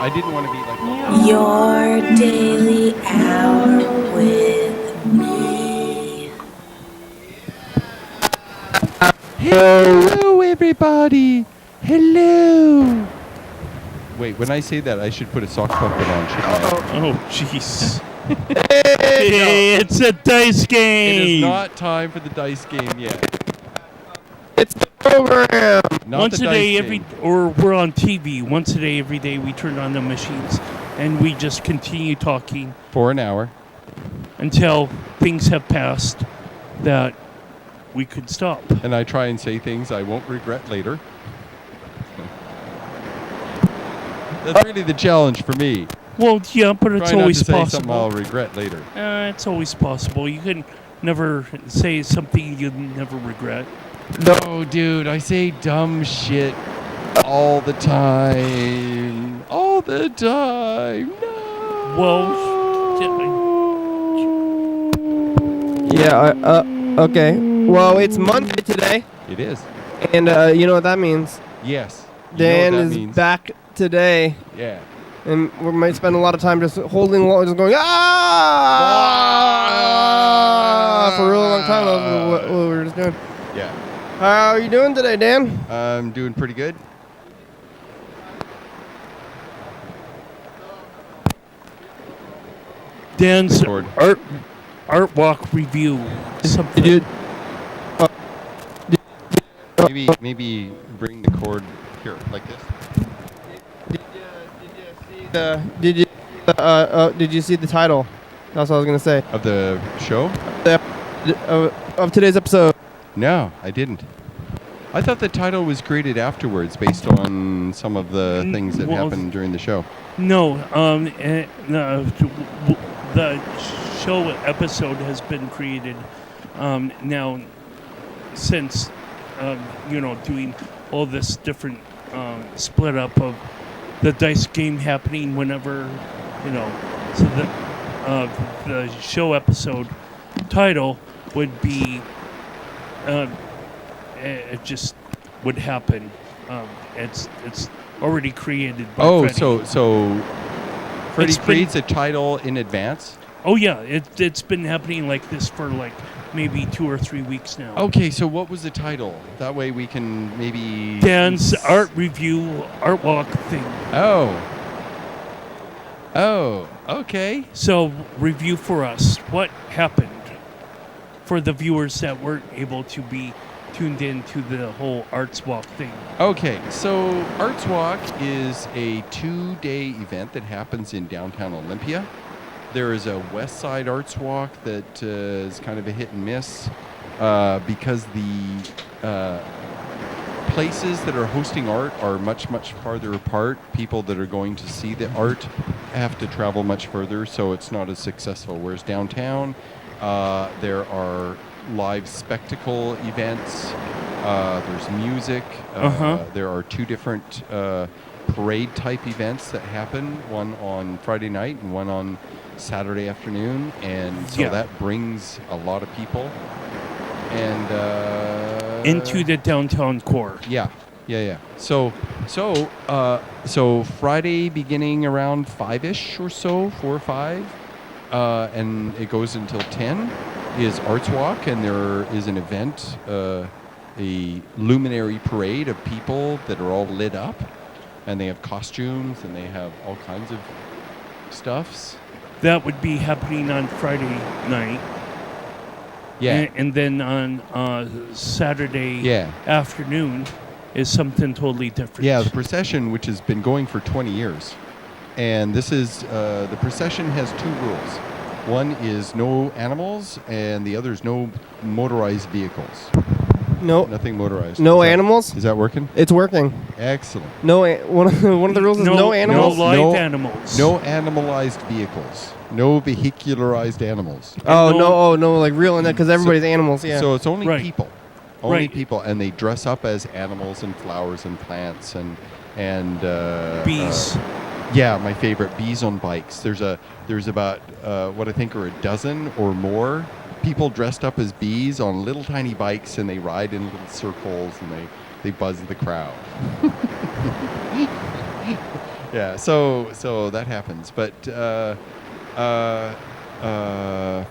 I didn't want to be like... Your daily hour with me. Hello, everybody. Hello. Wait, when I say that, I should put a sock puppet on, shouldn't I? Oh, jeez. Hey, it's a dice game. It is not time for the dice game yet. It's the program. Not Once the a day, dice game. we're on TV. Once a day, every day, we turn on the machines, and we just continue talking For an hour. until things have passed that we could stop. And I try and say things I won't regret later. That's really the challenge for me. Well, yeah, but it's Try not always to say something I'll possible. regret later. It's always possible. You can never say something you never regret. No, dude, I say dumb shit all the time. All the time. No. Okay. Well, it's Monday today, It is. and you know what that means. Yes. You Dan know what is that means. back today, Yeah. and we might spend a lot of time just holding, just going for a really long time. What we were just doing. Yeah. How are you doing today, Dan? I'm doing pretty good. Dan's Record. art walk review. Something. Did you Maybe bring the cord here, like this. did you see the title? That's what I was gonna say. Of the show? Of today's episode. No, I didn't. I thought the title was created afterwards based on some of the things that well, happened during the show. No, the show episode has been created now since doing all this different split up of the dice game happening whenever so the show episode title would be it just would happen. It's already created by Freddie. so Freddie It's been- creates a title in advance? Oh yeah, it's been happening like this for like maybe 2 or 3 weeks now. Okay, so what was the title? That way we can maybe... Dan's art review, art walk thing. Oh, okay. So review for us. What happened for the viewers that weren't able to be tuned in to the whole arts walk thing? Okay, so Arts Walk is a 2-day event that happens in downtown Olympia. There is a West Side Arts Walk that is kind of a hit and miss because the places that are hosting art are much, much farther apart. People that are going to see the art have to travel much further, so it's not as successful. Whereas downtown, there are live spectacle events, there's music, there are 2 different parade type events that happen, one on Friday night and one on Saturday afternoon, and so that brings a lot of people and Into the downtown core. yeah. So Friday beginning around 5-ish or so, 4 or 5, and it goes until 10 is Arts Walk, and there is an event, a luminary parade of people that are all lit up, and they have costumes and they have all kinds of stuffs. That would be happening on Friday night. Yeah. And then on Saturday afternoon is something totally different. Yeah, the procession, which has been going for 20 years. And this is, the procession has 2 rules. One is no animals, and the other is no motorized vehicles. No. Nothing motorized. No animals? Is that working? It's working. Excellent. No. One of the rules is no animals. No live animals. No animalized vehicles. No vehicularized animals. No, like real in that because everybody's animals. Yeah. So it's only people. Only Right. people, and they dress up as animals and flowers and plants and bees. Yeah, my favorite, bees on bikes. There's about what I think are a dozen or more people dressed up as bees on little tiny bikes, and they ride in little circles and they buzz the crowd. Yeah, so that happens. But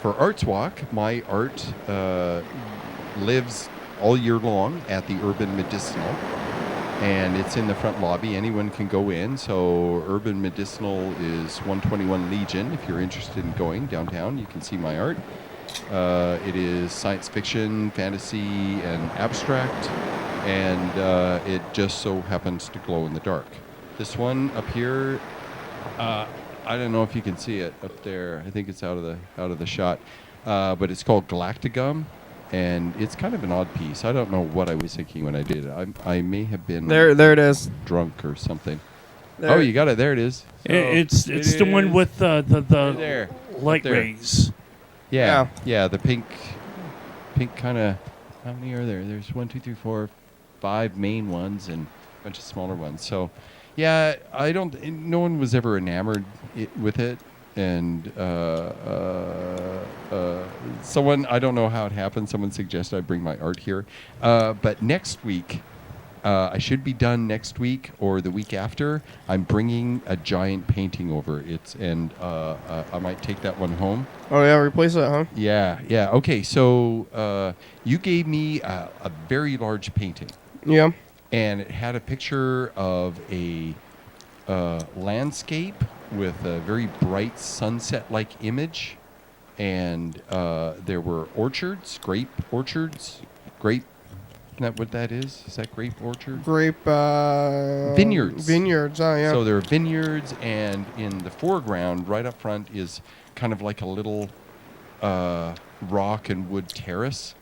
for Arts Walk, my art lives all year long at the Urban Medicinal, and it's in the front lobby. Anyone can go in. So Urban Medicinal is 121 Legion. If you're interested in going downtown, you can see my art. It is science fiction, fantasy, and abstract, and it just so happens to glow in the dark. This one up here, I don't know if you can see it up there. I think it's out of the shot, but it's called Galactigum, and it's kind of an odd piece. I don't know what I was thinking when I did it. I may have been There it is. drunk or something. There. Oh, you got it. There it is. So It's it the one is with the there. light There. rays. Yeah, the pink kind of. How many are there? There's 1, 2, 3, 4, 5 main ones and a bunch of smaller ones. So, yeah, no one was ever enamored with it, and someone, I don't know how it happened. Someone suggested I bring my art here, but next week. I should be done next week or the week after. I'm bringing a giant painting over. I might take that one home. Oh yeah, replace that, huh? Yeah. Okay, so you gave me a very large painting, Yeah. and it had a picture of a landscape with a very bright sunset-like image, and there were grape orchards. Isn't that what that is? Is that grape orchard? Grape. Vineyards. Vineyards. Oh yeah. So there are vineyards, and in the foreground, right up front, is kind of like a little rock and wood terrace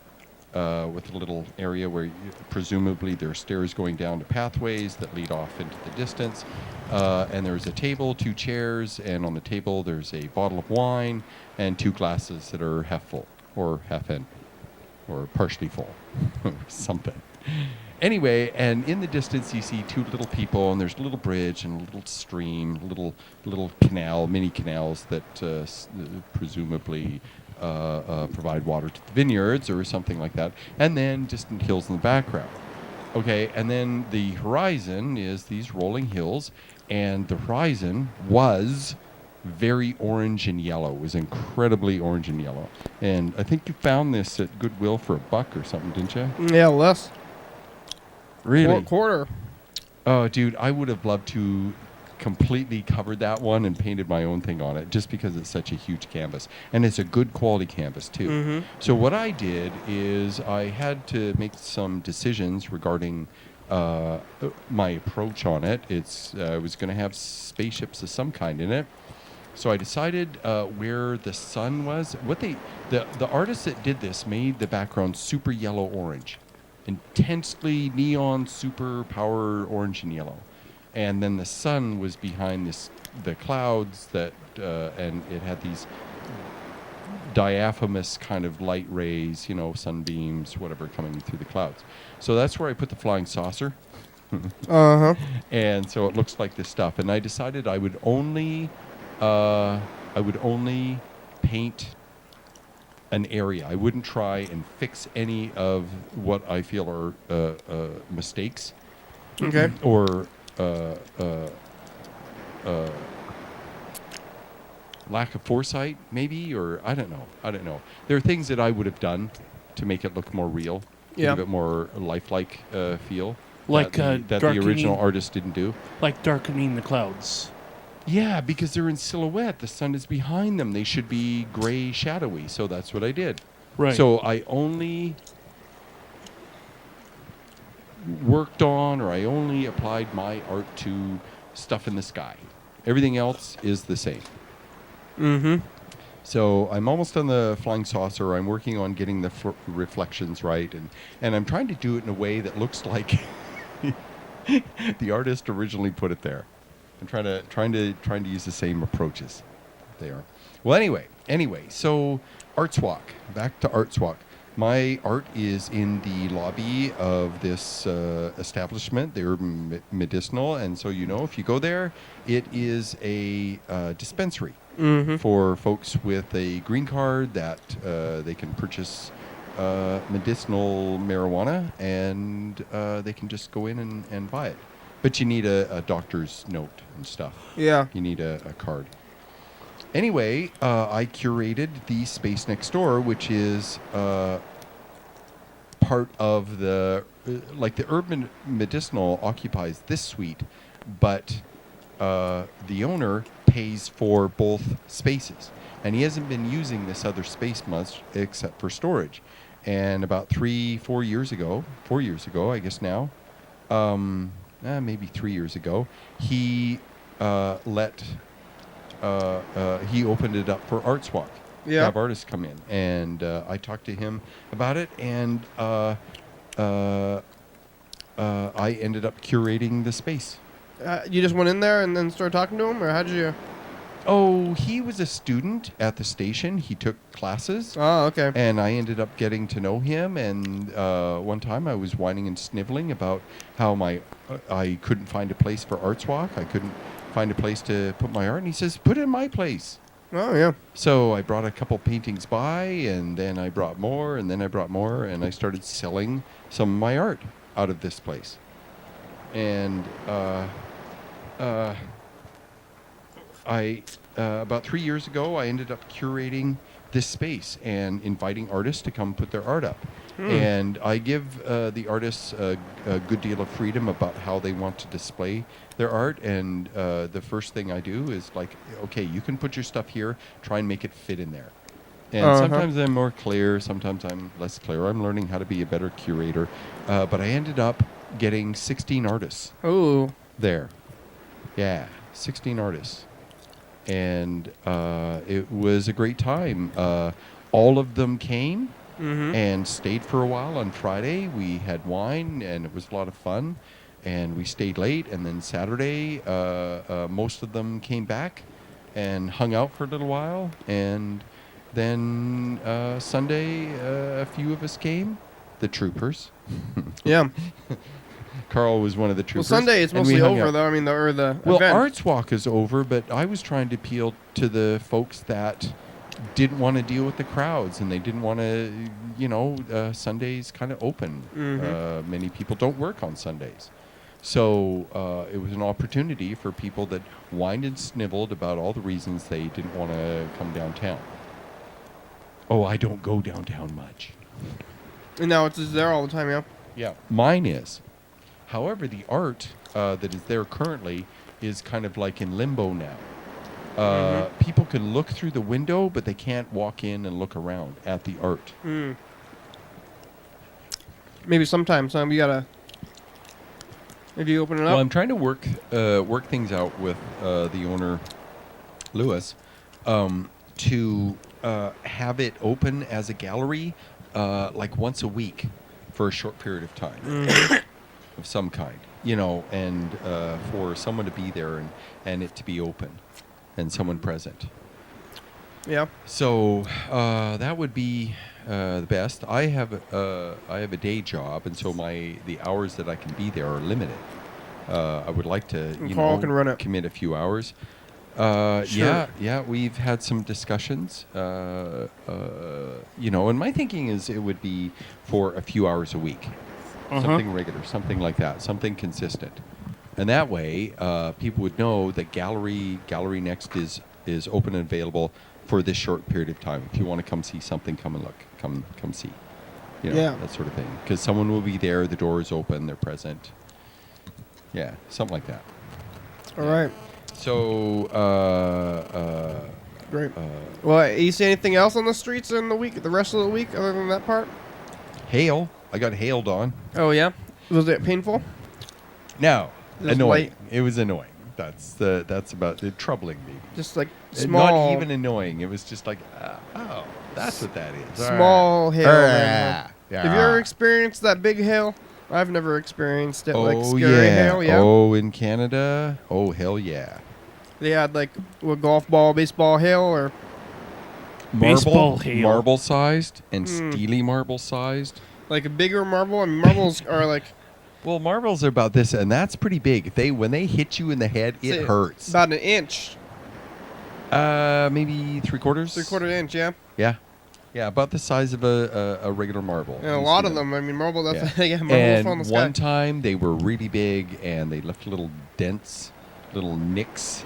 with a little area where presumably there are stairs going down to pathways that lead off into the distance. And there's a table, 2 chairs, and on the table there's a bottle of wine and 2 glasses that are half full or half empty. Or partially full, or something. Anyway, and in the distance you see 2 little people, and there's a little bridge and a little stream, little canal, mini canals that presumably provide water to the vineyards or something like that. And then distant hills in the background. Okay, and then the horizon is these rolling hills, and the horizon was very orange and yellow. It was incredibly orange and yellow. And I think you found this at Goodwill for $1 or something, didn't you? Yeah, less. Really? Quarter. Oh, dude, I would have loved to completely covered that one and painted my own thing on it just because it's such a huge canvas. And it's a good quality canvas, too. Mm-hmm. So what I did is I had to make some decisions regarding my approach on it. I was going to have spaceships of some kind in it. So I decided where the sun was. The artist that did this made the background super yellow orange, intensely neon, super power orange and yellow, and then the sun was behind the clouds and it had these diaphanous kind of light rays, sunbeams, whatever, coming through the clouds. So that's where I put the flying saucer. Uh-huh. And so it looks like this stuff. And I decided I would only paint an area. I wouldn't try and fix any of what I feel are mistakes. Okay. Or lack of foresight, maybe, or I don't know. There are things that I would have done to make it look more real, to Yeah. give it more lifelike feel. Like that the original artist didn't do. Like darkening the clouds. Yeah, because they're in silhouette. The sun is behind them. They should be gray, shadowy. So that's what I did. Right. So I only worked on, or I only applied my art to stuff in the sky. Everything else is the same. Mm-hmm. So I'm almost on the flying saucer. I'm working on getting the reflections right, and I'm trying to do it in a way that looks like the artist originally put it there. I'm trying to use the same approaches there. Well, anyway, so Arts Walk. Back to Arts Walk. My art is in the lobby of this establishment, the Urban Medicinal, and so if you go there, it is a dispensary for folks with a green card that they can purchase medicinal marijuana, and they can just go in and buy it. But you need a doctor's note and stuff. Yeah. You need a card. Anyway, I curated the space next door, which is part of the the urban medicinal occupies this suite, but the owner pays for both spaces, and he hasn't been using this other space much except for storage. And about 4 years ago, I guess now, maybe 3 years ago, he he opened it up for Arts Walk. Yeah. Have artists come in, and I talked to him about it, and I ended up curating the space. You just went in there and then started talking to him, or how did you? Oh, he was a student at the station. He took classes. Oh, okay. And I ended up getting to know him. And one time I was whining and sniveling about how I couldn't find a place for Arts Walk. I couldn't find a place to put my art. And he says, put it in my place. Oh, yeah. So I brought a couple paintings by, and then I brought more, and then I brought more, and I started selling some of my art out of this place. And about 3 years ago, I ended up curating this space and inviting artists to come put their art up. And I give the artists a good deal of freedom about how they want to display their art. And the first thing I do is okay, you can put your stuff here, try and make it fit in there. And sometimes I'm more clear, sometimes I'm less clear. I'm learning how to be a better curator. But I ended up getting 16 artists there. Yeah, 16 artists. And it was a great time. All of them came and stayed for a while. On Friday, we had wine, and it was a lot of fun. And we stayed late. And then Saturday, most of them came back and hung out for a little while. And then Sunday, a few of us came, the troopers. Yeah. Carl was one of the troopers. Well, Sunday it's mostly over, though. I mean, the event. Arts Walk is over, but I was trying to appeal to the folks that didn't want to deal with the crowds, and they didn't want to, Sunday's kind of open. Many people don't work on Sundays. So it was an opportunity for people that whined and sniveled about all the reasons they didn't want to come downtown. Oh, I don't go downtown much. And now it's just there all the time, yeah? Yeah, mine is. However, the art that is there currently is kind of like in limbo now. People can look through the window, but they can't walk in and look around at the art. Maybe sometime we gotta maybe open it up. Well, I'm trying to work things out with the owner, Lewis, to have it open as a gallery once a week for a short period of time. Of some kind, and for someone to be there and it to be open and someone present. Yeah. So that would be the best. I have a day job, and so the hours that I can be there are limited. I would like to Carl can run it. commit a few hours. Sure. Yeah, we've had some discussions. And my thinking is it would be for a few hours a week. Something regular, something like that, something consistent. And that way, people would know that Gallery Next is open and available for this short period of time. If you want to come see something, come and look. Come see. That sort of thing. Because someone will be there, the door is open, they're present. Yeah, something like that. All right. So, Great. Well, you see anything else on the streets in the rest of the week other than that part? hail. I got hailed on. Oh, yeah? Was it painful? No. Just Annoying. light? It was annoying. That's about it. Troubling me. Just like small. Not even annoying. It was just like, oh, that's what that is. Small hail. Yeah. Have you ever experienced that big hail? I've never experienced it. Like Oh, scary yeah. hail, yeah. Oh, in Canada? Oh, hell yeah. They had like golf ball, baseball hail, or Baseball hail. Marble sized and steely marble sized. like a bigger marble. I mean, marbles are like Well, marbles are about this, and that's pretty big. When they hit you in the head, say, it hurts. about an inch, Maybe 3/4. 3/4 inch, yeah. Yeah. Yeah, about the size of a regular marble. And a You lot see of them. I mean, marble. That's Yeah. yeah, marble And fall in the one sky. time they were really big, and they left little dents, little nicks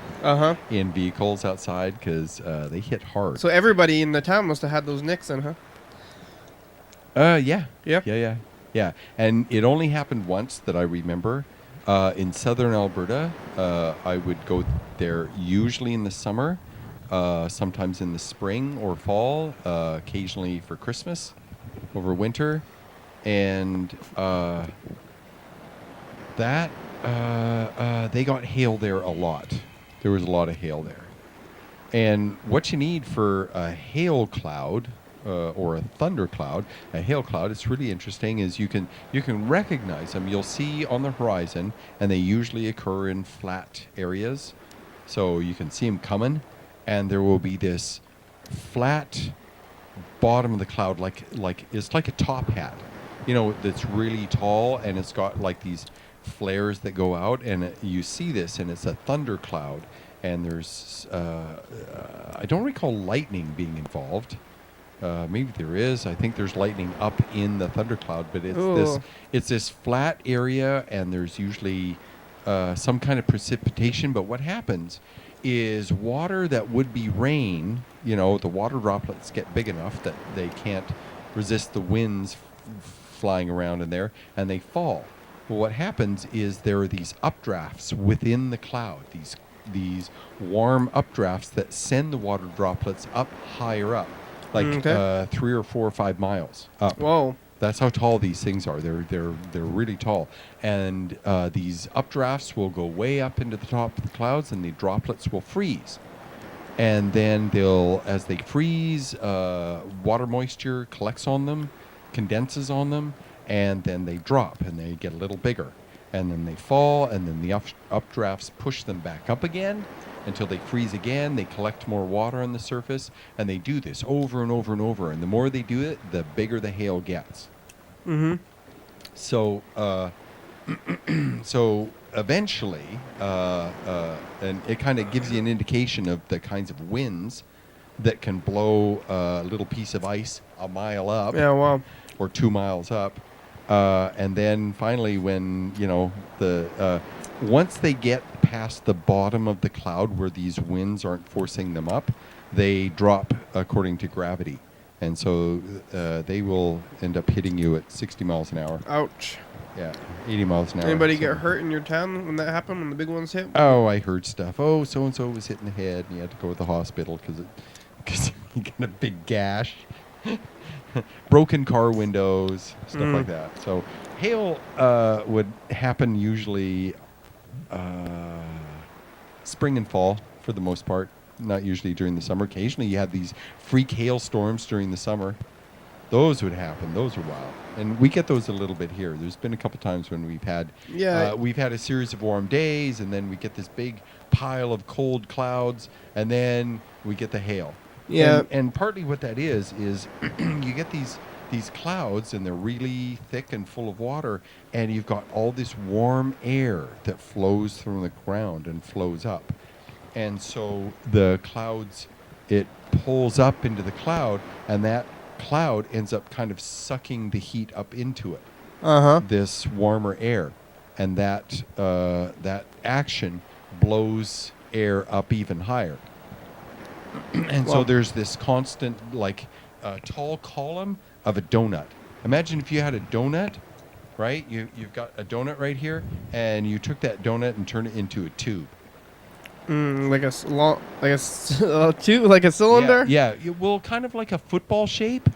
in vehicles outside because they hit hard. So everybody in the town must have had those nicks in, huh? Yeah. Yeah. Yeah. And it only happened once that I remember. In southern Alberta, I would go there usually in the summer, sometimes in the spring or fall, occasionally for Christmas, over winter. And they got hail there a lot. There was a lot of hail there. And what you need for a hail cloud or a thunder cloud, a hail cloud, it's really interesting, is you can recognize them. You'll see on the horizon, and they usually occur in flat areas. So you can see them coming, and there will be this flat bottom of the cloud, like it's like a top hat, that's really tall, and it's got like these flares that go out, and you see this, and it's a thunder cloud. And there's, I don't recall lightning being involved. Maybe there is. I think there's lightning up in the thundercloud, but it's this flat area, and there's usually some kind of precipitation. But what happens is water that would be rain, the water droplets get big enough that they can't resist the winds flying around in there, and they fall. Well, what happens is there are these updrafts within the cloud, these warm updrafts that send the water droplets up higher up, like 3 or 4 or 5 miles up. Whoa. That's how tall these things are. They're really tall, and these updrafts will go way up into the top of the clouds, and the droplets will freeze. And then as they freeze, water moisture collects on them, condenses on them, and then they drop, and they get a little bigger. And then they fall, and then the updrafts push them back up again until they freeze again. They collect more water on the surface, and they do this over and over and over. And the more they do it, the bigger the hail gets. Mm-hmm. So, so eventually, and it kind of gives you an indication of the kinds of winds that can blow a little piece of ice a mile up, Yeah. Wow. or 2 miles up. And then finally, when once they get past the bottom of the cloud where these winds aren't forcing them up, they drop according to gravity, and so they will end up hitting you at 60 miles an hour. Ouch. Yeah, 80 miles an hour. Anybody so. get hurt in your town when that happened, when the big ones hit? Oh, I heard stuff. Oh, so and so was hit in the head, and he had to go to the hospital because he got a big gash. Broken car windows, stuff like that. So hail would happen usually spring and fall for the most part, not usually during the summer. Occasionally you have these freak hailstorms during the summer. Those would happen. Those are wild. And we get those a little bit here. There's been a couple times when we've had a series of warm days, and then we get this big pile of cold clouds, and then we get the hail. Yeah. And partly what that is you get these clouds, and they're really thick and full of water, and you've got all this warm air that flows from the ground and flows up. And so the clouds, it pulls up into the cloud, and that cloud ends up kind of sucking the heat up into it. This warmer air, and that action blows air up even higher. And so there's this constant, tall column of a donut. Imagine if you had a donut, right? You've got a donut right here, and you took that donut and turned it into a tube. Like a tube, like a cylinder. Yeah. Well, kind of like a football shape,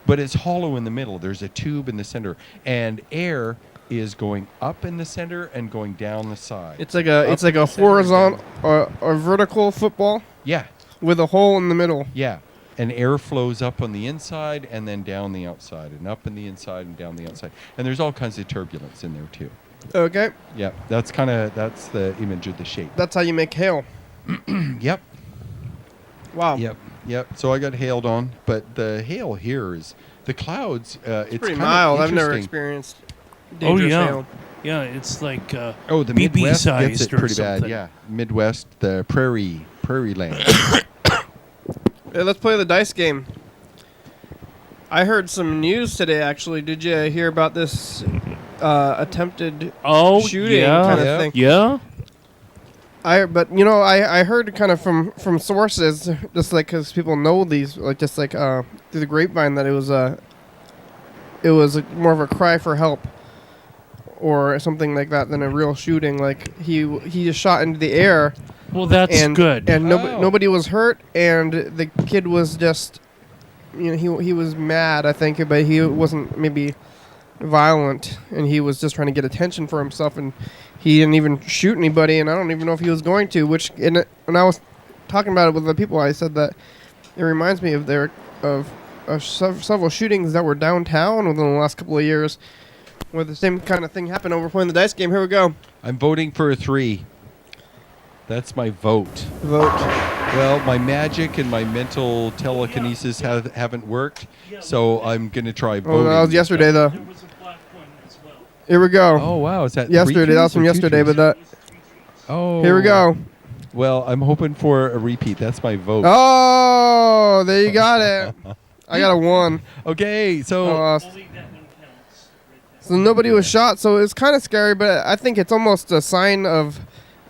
but it's hollow in the middle. There's a tube in the center, and air is going up in the center and going down the side. It's like a horizontal or vertical football. Yeah. With a hole in the middle. Yeah. And air flows up on the inside and then down the outside, and up in the inside and down the outside. And there's all kinds of turbulence in there too. Okay. Yeah, that's the image of the shape. That's how you make hail. Yep. Wow. Yep. So I got hailed on, but the hail here is the clouds. It's pretty kinda mild. I've never interesting. experienced dangerous hail. Yeah, it's like the BB Midwest gets it sized or pretty bad. something. Yeah, Midwest, the prairie land. Hey, let's play the dice game. I heard some news today. Actually, did you hear about this attempted shooting kind of thing? Yeah. I heard kind of from sources, just like because people know these, like just like through the grapevine, that it was more of a cry for help or something like that than a real shooting. Like he just shot into the air. Well, that's good. And nobody was hurt, and the kid was just, he was mad, I think, but he wasn't maybe violent, and he was just trying to get attention for himself, and he didn't even shoot anybody, and I don't even know if he was going to. When I was talking about it with the people, I said that it reminds me of several shootings that were downtown within the last couple of years, where the same kind of thing happened over playing the dice game. Here we go. I'm voting for a 3. That's my vote. Vote. Well, my magic and my mental telekinesis haven't worked, so I'm going to try voting. Oh, that was yesterday, though. There was a black one as well. Here we go. Oh, wow. Is that yesterday? That was from yesterday, but that. Oh. Here we go. Well, I'm hoping for a repeat. That's my vote. Oh, there you got it. I got a 1. Okay, so... Only that one counts. So nobody was shot, so it's kind of scary, but I think it's almost a sign of,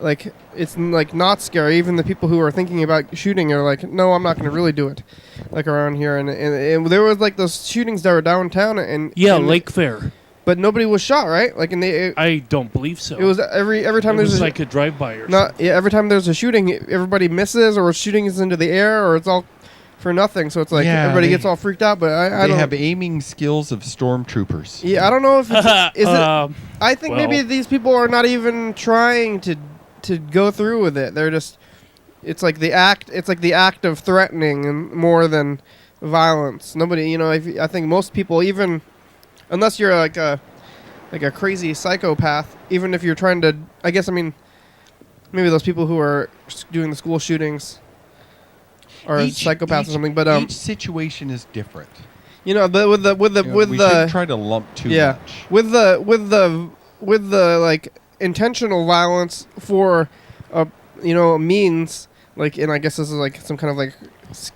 like, it's like not scary. Even the people who are thinking about shooting are like, no, I'm not going to really do it, like around here. And there was like those shootings that were downtown, and Lake Fair. But nobody was shot, right? Like, I don't believe so. It was every time it there's was like a drive-by or something. Yeah, every time there's a shooting, everybody misses, or shooting is into the air, or it's all for nothing. So it's like everybody gets all freaked out. But I don't. They have aiming skills of stormtroopers. Yeah, I don't know if it's, is it. I think maybe these people are not even trying to go through with it. They're just. It's like the act. It's like the act of threatening, and more than violence. Nobody, I think most people, even unless you're like a crazy psychopath, even if you're trying to, maybe those people who are doing the school shootings are psychopaths or something. But each situation is different. But with we shouldn't try to lump too much. With the like intentional violence for means, like, and I guess this is like some kind of like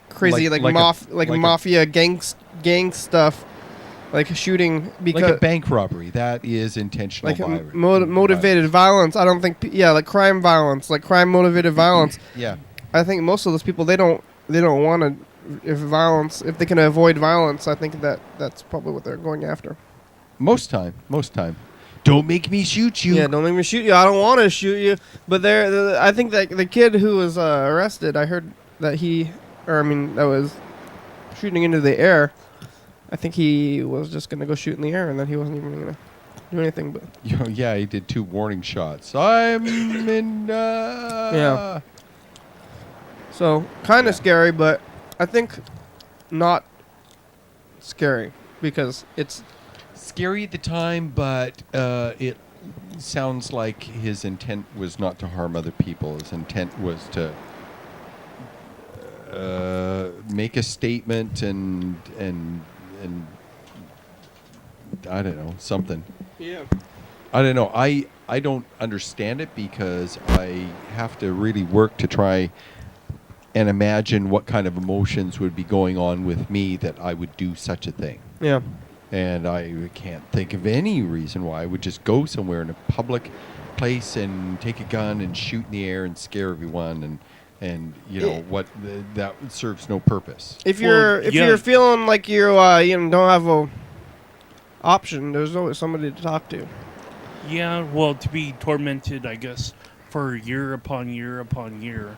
crazy mafia gang stuff. Like shooting because like a bank robbery, that is intentional violence. Motivated violence. I don't think like crime violence, like crime motivated violence. Yeah. I think most of those people they don't want to if they can avoid violence. I think that's probably what they're going after. Most time. Don't make me shoot you. Yeah, don't make me shoot you. I don't want to shoot you. But I think that the kid who was arrested, I heard that that was shooting into the air. I think he was just going to go shoot in the air, and then he wasn't even going to do anything. But yeah, he did 2 warning shots. I'm in... Yeah. So, kind of scary, but I think not scary, because it's... Scary at the time, but it sounds like his intent was not to harm other people. His intent was to... make a statement and I don't know, something. Yeah. I don't know. I don't understand it because I have to really work to try and imagine what kind of emotions would be going on with me that I would do such a thing. Yeah. And I can't think of any reason why I would just go somewhere in a public place and take a gun and shoot in the air and scare everyone and that serves no purpose. If you're feeling like you don't have a option, there's always somebody to talk to. Yeah, well, to be tormented, I guess, for year upon year upon year,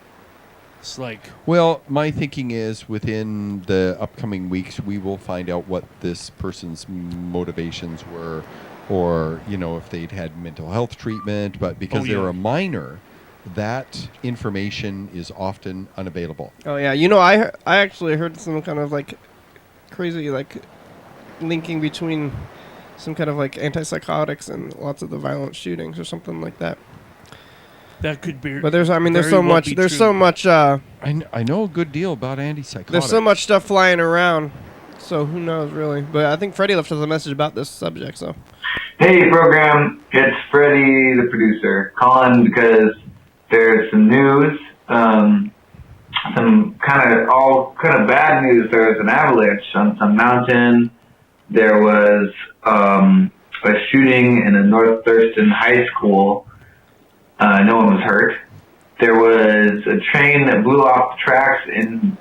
it's like. Well, my thinking is within the upcoming weeks we will find out what this person's motivations were, or if they'd had mental health treatment, but because they're a minor, that information is often unavailable. Oh yeah, I actually heard some kind of like crazy like linking between some kind of like antipsychotics and lots of the violent shootings or something like that. That could be. But there's so much. There's so much. I know a good deal about antipsychotics. There's so much stuff flying around, so who knows really? But I think Freddie left us a message about this subject. So. Hey program, it's Freddie the producer calling because there's some news. some kind of bad news. There was an avalanche on some mountain. There was a shooting in a North Thurston high school. No one was hurt. There was a train that blew off the tracks in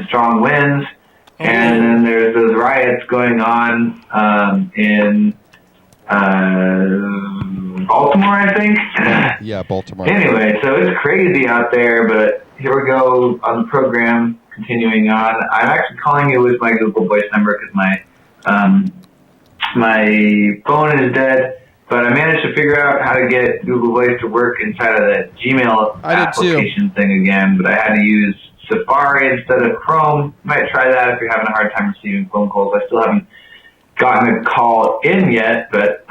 strong winds. And then there's those riots going on in Baltimore, I think. Yeah, Baltimore. Anyway, so it's crazy out there, but here we go on the program, continuing on. I'm actually calling you with my Google Voice number because my phone is dead, but I managed to figure out how to get Google Voice to work inside of that Gmail application thing again, but I had to use Safari instead of Chrome. You might try that if you're having a hard time receiving phone calls. I still haven't gotten a call in yet, but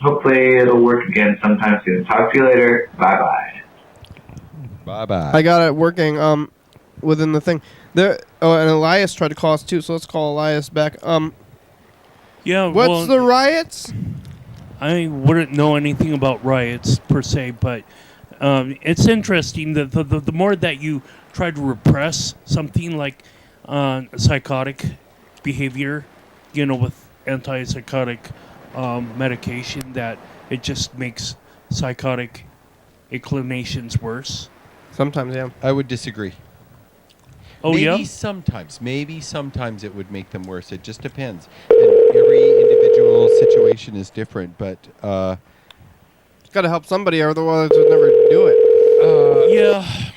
hopefully it'll work again sometime soon. Talk to you later. Bye-bye. Bye-bye. I got it working within the thing. There. Oh, and Elias tried to call us too, so let's call Elias back. Yeah. What's the riots? I wouldn't know anything about riots per se, but it's interesting that the more that you try to repress something like psychotic behavior, with antipsychotic medication, that it just makes psychotic inclinations worse. Sometimes, yeah. I would disagree. Oh, Maybe sometimes it would make them worse. It just depends. And every individual situation is different, but Got to help somebody, or otherwise we'd never do it. Yeah.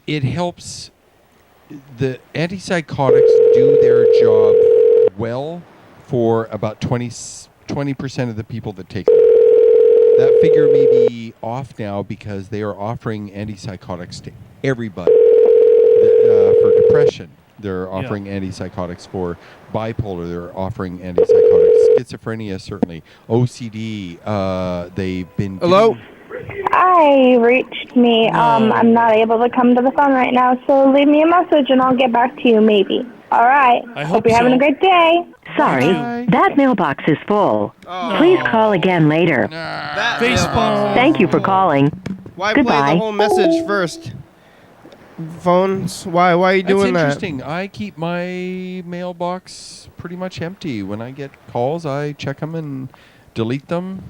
It helps. The antipsychotics do their job well for about 20% of the people that take them. That figure may be off now because they are offering antipsychotics to everybody. For depression, they're offering antipsychotics. For bipolar, they're offering antipsychotics. Schizophrenia, certainly. OCD, they've been... Hello? Hi, reached me. I'm not able to come to the phone right now, so leave me a message and I'll get back to you maybe. All right. I hope you're having so. a great day. Sorry, Bye. that mailbox is full. Oh. Please call again later. That Baseball. Thank you for calling. Why play Goodbye. the whole message first? Phones? Why are you doing That's that? interesting. I keep my mailbox pretty much empty. When I get calls, I check them and delete them.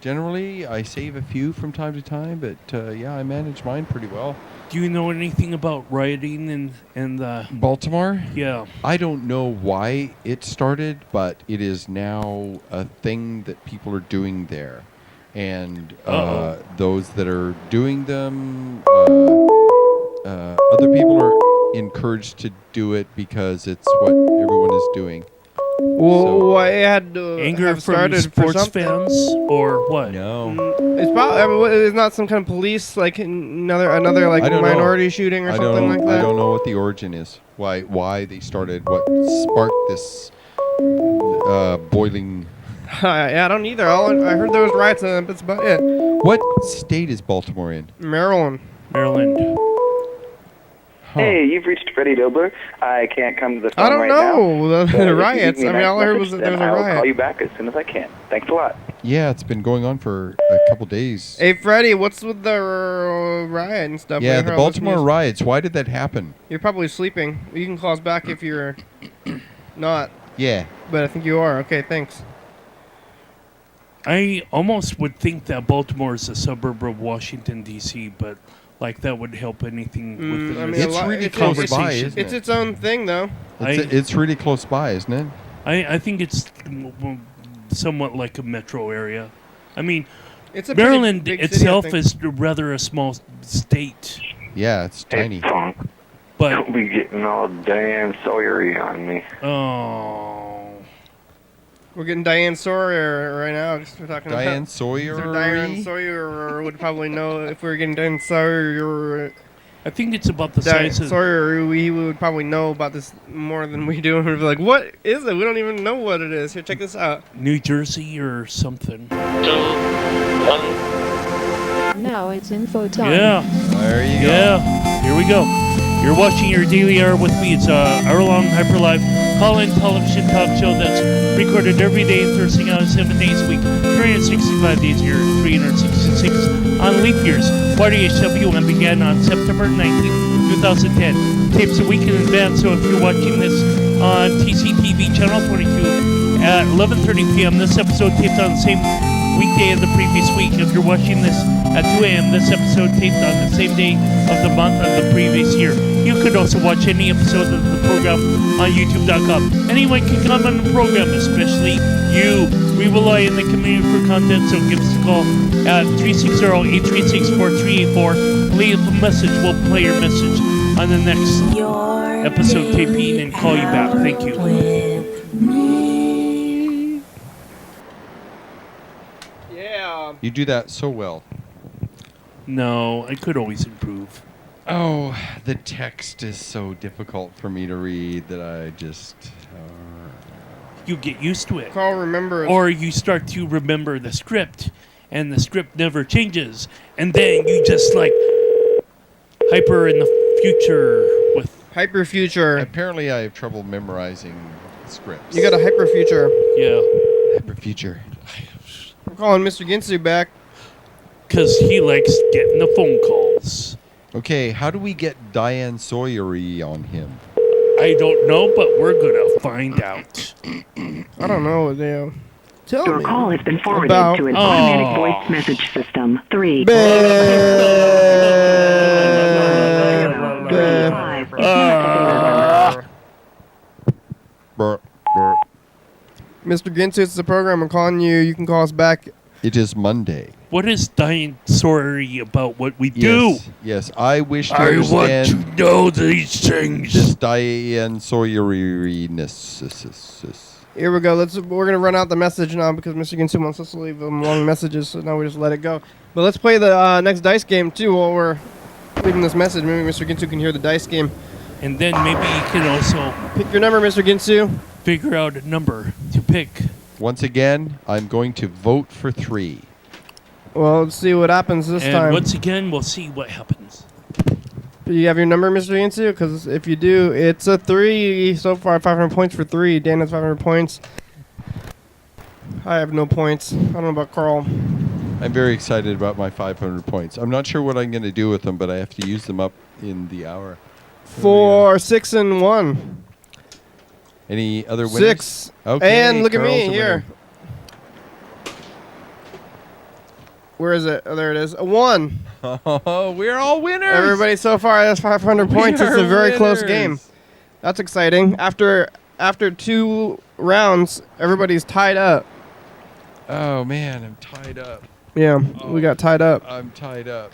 Generally, I save a few from time to time, but I manage mine pretty well. Do you know anything about rioting in the... Baltimore? Yeah. I don't know why it started, but it is now a thing that people are doing there. And those that are doing them, other people are encouraged to do it because it's what everyone is doing. Well, why it had to Anger have from started for sports something. fans or what? No. It's probably it's not some kind of police like another like I don't know. minority shooting or I something don't like know. that. I don't know what the origin is. Why they started, what sparked this boiling. Yeah, I don't either. I heard there was riots and that's about it. What state is Baltimore in? Maryland. Maryland. Huh. Hey, you've reached Freddie Dobler. I can't come to the phone I don't right know now. the So if you riots. leave I me a mean, all I heard nice was that message, there was a then I will call riot. you back as soon as I can. Thanks a lot. Yeah, it's been going on for a couple days. Hey, Freddie, what's with the riot and stuff? Yeah, We the heard all this Baltimore news. riots. Why did that happen? You're probably sleeping. You can call us back if you're not, Yeah. but I think you are. Okay, thanks. I almost would think that Baltimore is a suburb of Washington, D.C., but like that would help anything with I mean, It's really close by, conversation. isn't It's it? its own thing, though. It's really close by, isn't it? I think it's somewhat like a metro area. I mean, It's a pretty Maryland big city, I itself think. is rather a small state, Yeah, it's tiny. Punk, but don't be getting all Dan Sawyery on me. We're getting Diane Sawyer right now. 'Cause we're talking Diane about Sawyer. Diane Sawyer would probably know if we were getting Diane Sawyer. I think it's about the Diane size of Sawyer, we would probably know about this more than we do. And we'd be like, what is it? We don't even know what it is. Here, check this out. New Jersey or something. Now it's info time. Yeah, There you go. yeah. Here we go. You're watching your Daily Hour with me. It's a hour-long hyper-live call-in television talk show that's recorded every day, Thursday out 7 days a week, 365 days a year, 366 on leap years. YDHWM began on September 19th, 2010. Tapes a week in advance, so if you're watching this on TCTV Channel 22 at 11:30 p.m., this episode taped on the same weekday of the previous week. If you're watching this at 2 a.m., this episode taped on the same day of the month of the previous year. You could also watch any episode of the program on YouTube.com. Anyone can come on the program, especially you. We rely on the community for content, so give us a call at 360-836-4384. Leave a message. We'll play your message on the next episode taping and call you back. Thank you. You do that so well. No, I could always improve. Oh, the text is so difficult for me to read that I just... You get used to it. Carl remembers. Or you start to remember the script, and the script never changes. And then you just like hyper in the future with... Hyper future. Apparently I have trouble memorizing scripts. You got a hyper future. Yeah. Hyper future. I'm calling Mr. Ginsu back. Because he likes getting the phone calls. Okay, how do we get Diane Sawyery on him? I don't know, but we're going to find out. I don't know. Tell Your me. call has been forwarded About- to an automatic voice message system. 3. Mr. Ginsu, it's the program. I'm calling you. You can call us back. It is Monday. What is Diane Sawyery about what we do? Yes, I wish to I want understand to know these things. this Diane Sawyery-ness. Here we go. We're gonna run out the message now because Mr. Ginsu wants us to leave them long messages. So now we just let it go. But let's play the next dice game too while we're leaving this message. Maybe Mr. Ginsu can hear the dice game. And then maybe you can also Pick your number, Mr. Ginsu. figure out a number to pick. Once again, I'm going to vote for 3. Well, let's see what happens this And time. once again, we'll see what happens. Do you have your number, Mr. Ginsu? Because if you do, it's a 3 so far. 500 points for 3. Dan has 500 points. I have no points. I don't know about Carl. I'm very excited about my 500 points. I'm not sure what I'm going to do with them, but I have to use them up in the hour. 4, 6, and 1. Any other winners? 6. Okay, And look at Carl's me the here. winner. Where is it? Oh, there it is. A 1. Oh, we're all winners. Everybody so far has 500 We points. It's a are very close winners. game. That's exciting. After 2 rounds, everybody's tied up. Oh, man, I'm tied up. Yeah, we got tied up. I'm tied up.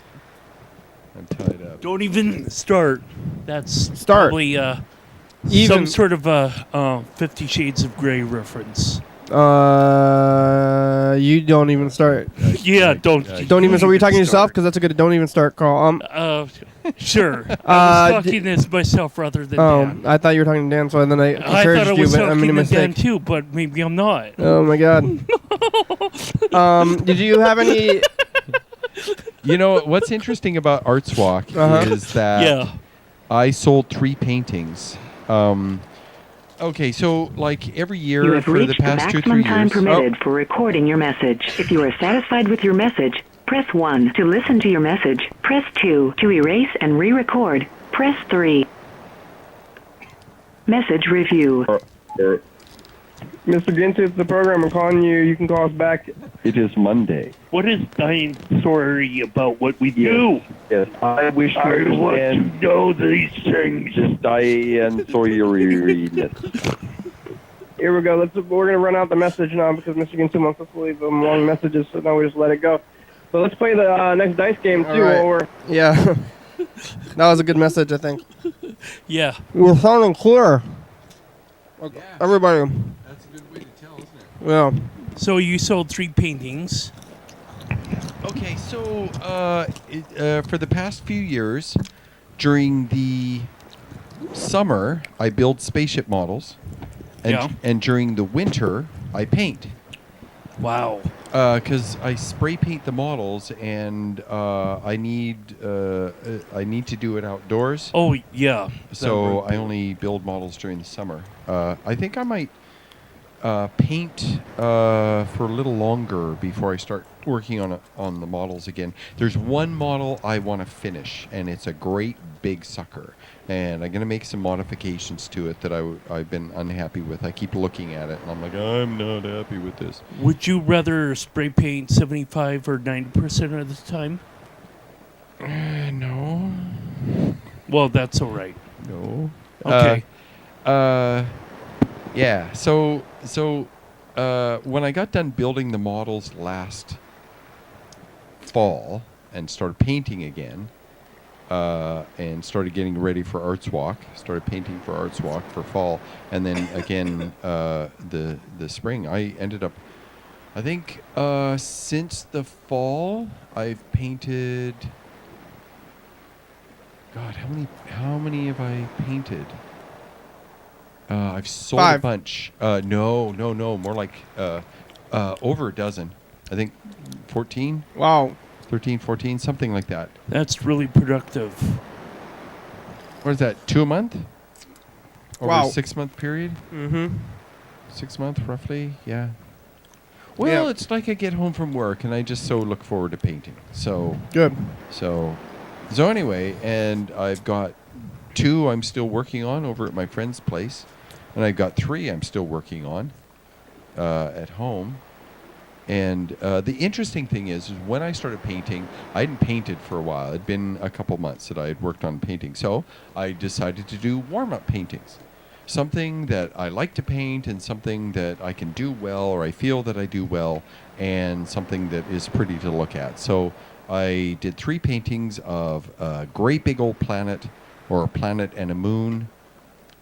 I'm tied up. Don't even start. That's Start. probably Even. some sort of 50 Shades of Grey reference. You don't even start. Yeah, don't Don't even start. Were you talking to yourself? Because that's a good. Don't even start, Carl. Sure. I was talking as myself rather than Dan. I thought you were talking to Dan, so then I I encouraged thought I you, was but I made a talking to Dan mistake. too, but maybe I'm not. Oh my god. Did you have any? You know, what's interesting about Arts Walk is that Yeah. I sold 3 paintings. Okay, so like every year You have for the reached the past 2 or 3 maximum time years. permitted for recording your message. If you are satisfied with your message, press 1 to listen to your message. Press 2 to erase and re-record. Press 3. Message review. Mr. Ginsu, it's the program. I'm calling you. You can call us back. It is Monday. What is Diane Sawyery about what we do? Yes, I wish to I want understand to know these things. this Diane Sawyery. Here we go. We're gonna run out the message now because Mr. Ginsu wants us to leave them long messages, so now we just let it go. So let's play the next dice game too. right. While we're that was a good message, I think. Yeah. We're sounding clear. Yeah. Everybody. That's a good way to tell, isn't it? Yeah. So you sold 3 paintings. Okay, so for the past few years, during the summer, I build spaceship models, and during the winter, I paint. Wow. Because I spray paint the models, and I need to do it outdoors. Oh yeah. So I only build models during the summer. I think I might paint for a little longer before I start working on the models again. There's one model I want to finish, and it's a great big sucker. And I'm going to make some modifications to it that I've been unhappy with. I keep looking at it, and I'm like, I'm not happy with this. Would you rather spray paint 75 or 90% of the time? No. Well, that's all right. No. Okay. Yeah. So when I got done building the models last fall and started painting again, and started getting ready for Arts Walk, started painting for Arts Walk for fall, and then again the spring, I ended up, I think since the fall I've painted. God, how many have I painted? I've sold 5. a bunch. No, more like over a dozen. I think 14. Wow. 13, 14, something like that. That's really productive. What is that, 2 a month? Over Wow. a 6-month period? Mm-hmm. 6 months, roughly, yeah. Well, Yeah. it's like I get home from work and I just so look forward to painting. So Good. So anyway, and I've got 2 I'm still working on over at my friend's place, and I've got 3 I'm still working on at home. And the interesting thing is when I started painting, I hadn't painted for a while. It had been a couple months that I had worked on painting. So I decided to do warm-up paintings. Something that I like to paint and something that I can do well, or I feel that I do well, and something that is pretty to look at. So I did 3 paintings of a great big old planet, or a planet and a moon,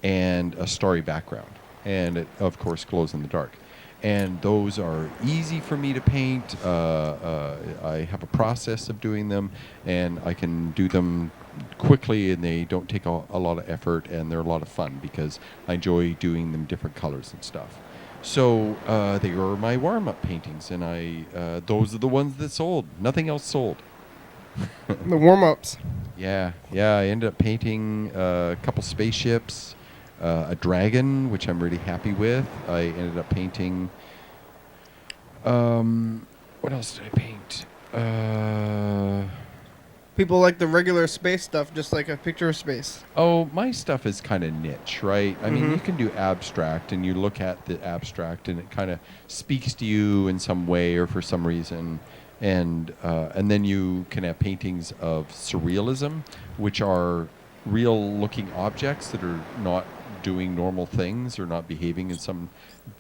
and a starry background. And it, of course, glows in the dark. And those are easy for me to paint. I have a process of doing them, and I can do them quickly, and they don't take a lot of effort, and they're a lot of fun because I enjoy doing them different colors and stuff. So they were my warm-up paintings, and those are the ones that sold. Nothing else sold. The warm-ups. Yeah. I ended up painting a couple spaceships, a dragon, which I'm really happy with. I ended up painting. What else did I paint? People like the regular space stuff, just like a picture of space. Oh, my stuff is kind of niche, right? I mean, Mhm. you can do abstract, and you look at the abstract, and it kind of speaks to you in some way or for some reason. And then you can have paintings of surrealism, which are real-looking objects that are not doing normal things or not behaving in some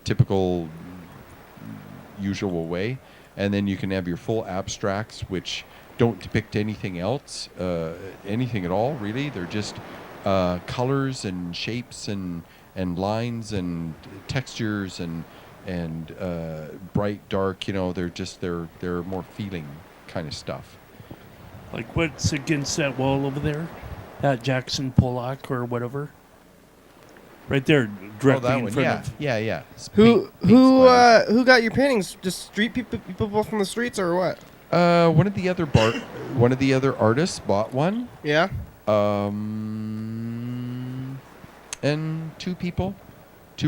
typical, usual way. And then you can have your full abstracts, which don't depict anything else, anything at all, really. They're just colors and shapes and lines and textures and bright, dark. You know, they're more feeling kind of stuff. Like what's against that wall over there? That Jackson Pollock or whatever? Right there, directly in front of. Yeah. Who got your paintings? Just street people from the streets, or what? One of the other artists bought one. Yeah. And 2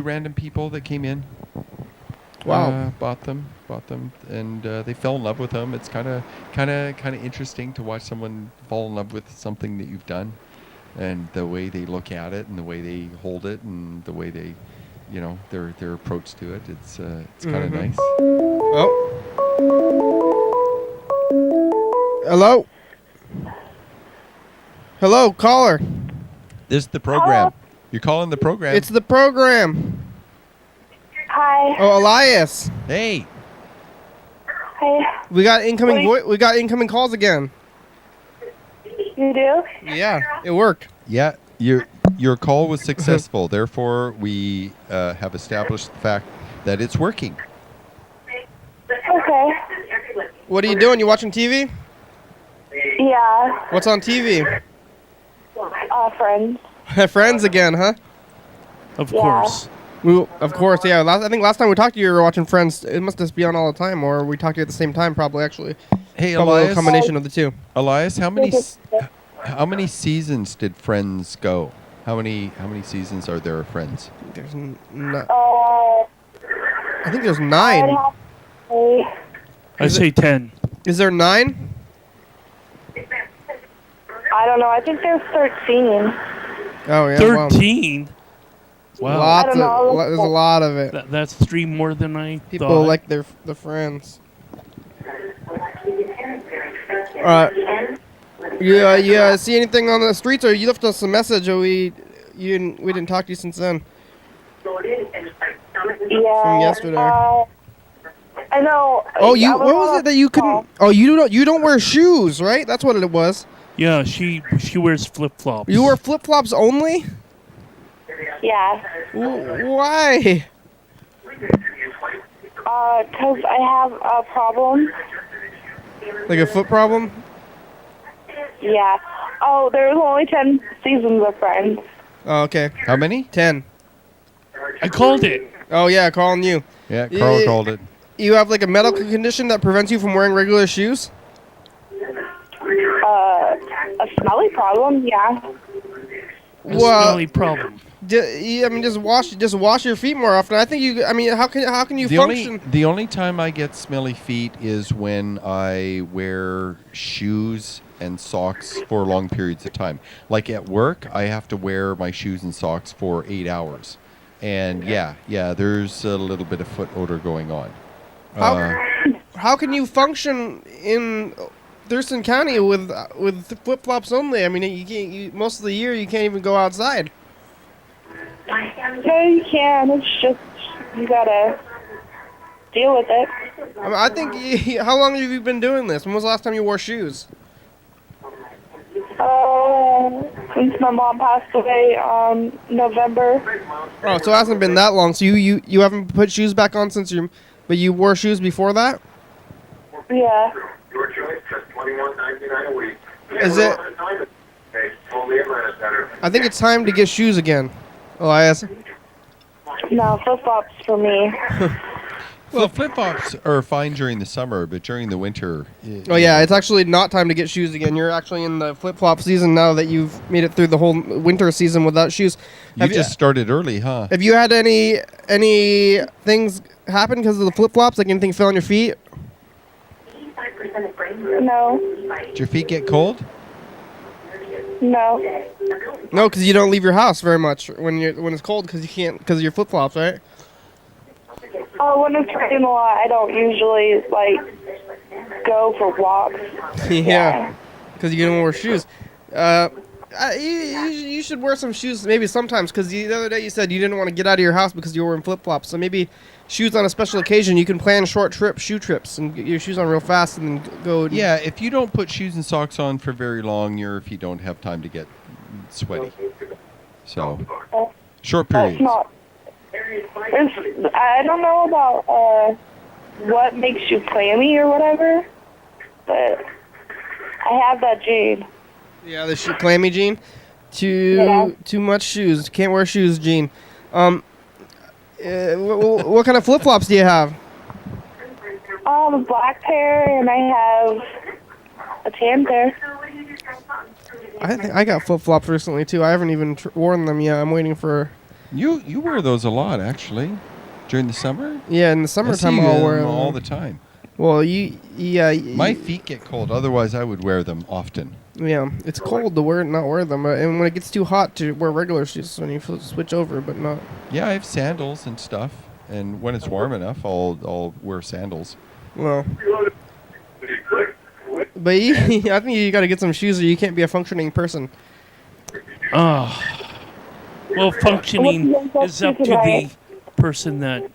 random people that came in. Wow. Bought them, and they fell in love with them. It's kind of interesting to watch someone fall in love with something that you've done, and the way they look at it, and the way they hold it, and the way they, their approach to it. It's kind of nice. Oh. Hello, caller. This is the program. You're calling the program. It's the program. Hi. Oh, Elias. Hey. Hi. We got incoming we got incoming calls again. You do? Yeah, it worked. Yeah, your call was successful. Therefore, we have established the fact that it's working. Okay. What are you doing? You watching TV? Yeah. What's on TV? Friends. Friends again, huh? Of Yeah. course. Of course, yeah. I think last time we talked to you, you were watching Friends. It must just be on all the time, or we talked to you at the same time, probably, actually. Hey, Probably Elias. a combination of the two. Elias, how many seasons did Friends go? How many seasons are there of Friends? There's not. I think there's I'd 9. have to say, I say 10. Is there 9? I don't know. I think there's 13. Oh yeah. 13? Wow. I don't know. There's a lot of it. That's 3 more than I People thought. like the friends. You see anything on the streets, or you left us a message, or we didn't talk to you since then? Yeah. From yesterday. I know. Oh, what was it that you couldn't? Oh, you don't wear shoes, right? That's what it was. Yeah, she wears flip-flops. You wear flip-flops only? Yeah. Why? Because I have a problem. Like a foot problem? Yeah. Oh, there's only 10 seasons of Friends. Oh, okay. How many? 10. I called it. Oh yeah, calling you. Yeah, Carl called it. You have like a medical condition that prevents you from wearing regular shoes? A smelly problem, yeah. A smelly problem. I mean, just wash your feet more often. I think you. I mean, how can you function? The only time I get smelly feet is when I wear shoes and socks for long periods of time. Like at work, I have to wear my shoes and socks for 8 hours, and yeah, there's a little bit of foot odor going on. How can you function in Thurston County with flip flops only? I mean, you can't. Most of the year, you can't even go outside. No, you can. It's just you gotta deal with it. I mean, I think. How long have you been doing this? When was the last time you wore shoes? Since my mom passed away November. Oh, so it hasn't been that long. So you haven't put shoes back on since but you wore shoes before that? Yeah. Is it? I think it's time to get shoes again. Elias. No, flip-flops for me. Well, flip-flops are fine during the summer, but during the winter... Oh, yeah, it's actually not time to get shoes again. You're actually in the flip-flop season now that you've made it through the whole winter season without shoes. You just started early, huh? Have you had any things happen because of the flip-flops? Like anything fell on your feet? No. Did your feet get cold? No. No, because you don't leave your house very much when it's cold because of your flip-flops, right? Oh, when it's raining a lot, I don't usually go for walks. Yeah, because you don't wear shoes. You should wear some shoes maybe sometimes, because the other day you said you didn't want to get out of your house because you were wearing flip-flops. So maybe shoes on a special occasion. You can plan short shoe trips and get your shoes on real fast and then go. Yeah, if you don't put shoes and socks on for very long, your feet don't have time to get sweaty. So, short periods. I don't know about what makes you clammy or whatever, but I have that gene. Yeah, the clammy gene. Too much shoes. Can't wear shoes, Gene. What kind of flip-flops do you have? A black pair, and I have a tan pair. I think I got flip-flops recently too. I haven't even worn them yet. I'm waiting for. You wear those a lot, actually, during the summer. Yeah, in the summertime I'll wear them all the time. Well, my feet get cold. Otherwise, I would wear them often. Yeah, it's cold to not wear them, and when it gets too hot to wear regular shoes, when you switch over, but not. Yeah, I have sandals and stuff, and when it's warm enough, I'll wear sandals. Well, but I think you got to get some shoes, or you can't be a functioning person. Well, functioning is up to the person that